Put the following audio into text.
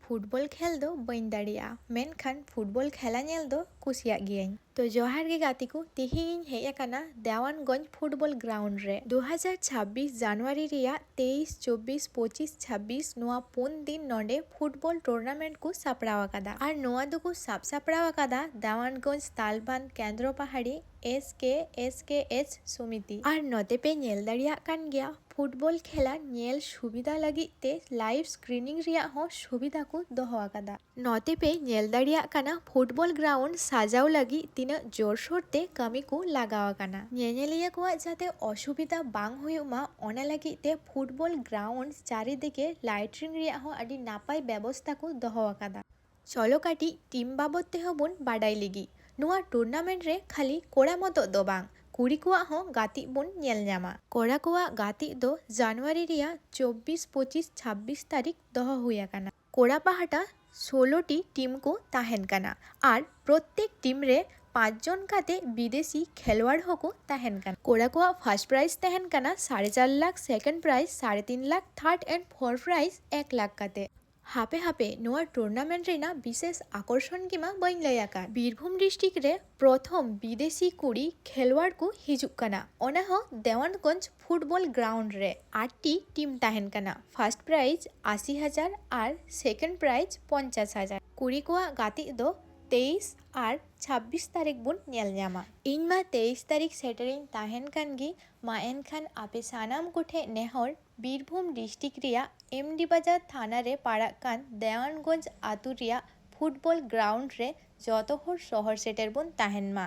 Football खेल दो बइन दाड़िया मेनखान फुटबॉल खेला नेल दो कुसियाग गियाኝ। तो जोहार गे गाती को तिहिᱧ हेज आकाना देवानगंज फुटबॉल ग्राउंड रे 2026 জানুয়ারি रिया 23, 24, 25, 26 नोआ 4 दिन नोडे फुटबॉल टूर्नामेंट को सापड़ाव आकादा और नोआ दो को सापड़ाव आकादा देवानगंज तालबान केंद्र पहाड़ी SKSKH समिति और नोते पे नेल दाड़िया कान गया फुटबॉल खेला नेल सुविधा लगी ते लाइव स्क्रीनिंग रिया हो सुविधा को दोहो आकादा। नोते पे नेल दाड़िया काना फुटबॉल ग्राउंड साजाव लगी तीना जोरसोर ते कामी को लगाव आकाना। नेनेलिया को जाते असुविधा बांग हुयुमा ओना लगी ते फुटबॉल ग्राउंड चारिदिके लाइटिंग रिया हो आदि नापाय व्यवस्था को दोहो आकादा। चलो काटी टीम बाबद ते होबन बाडाई लिगी नोआ टूर्नामेंट रे खाली कोड़ा मतो दो बांग कुड़ी कुआ हो गाती बुन नेल ᱧᱟᱢᱟ। कोड़ा कुआ गाती दो জানুয়ারি रिया 24, 25, 26 तारीख दोहो हुई आकाना। कोड़ा पाहाटा 16टी टीम को ताहेन काना और प्रत्येक टीम रे 5 जन काते विदेशी खेलवाड़ होको ताहेन काना। कोड़ा कुआ फर्स्ट प्राइज ताहेन काना 4.5 lakh, second prize 3.5 lakh, third and fourth prize 1 lakh काते। हापे हापे नोआ टूर्नामेंट रेना विशेष आकर्षण किमा बइन लैयाका बीरभूम डिस्ट्रिक्ट रे प्रथम विदेशी कुड़ी खेलवाड़ को हिजुक काना ओना हो देवानगंज फुटबॉल ग्राउंड रे 8टी टीम ताहेन काना। फर्स्ट प्राइज 80,000 और सेकंड प्राइज 50,000। कुड़ी कुआ गाती दो 23 और 26 तारीख बुन नेल ᱧᱟᱢᱟ। ᱤᱧ ᱢᱟ 23 तारीख सेटरिंग ताहेन कान गी मा एनखान आपे सानाम कोठे नेहर बीरभूम डिस्ट्रिक्ट रिया एमडी बाजार थाना रे पाड़ा कान देवानगंज आतु रिया फुटबॉल ग्राउंड रे जतो हर शहर सेटर बुन ताहेन मा।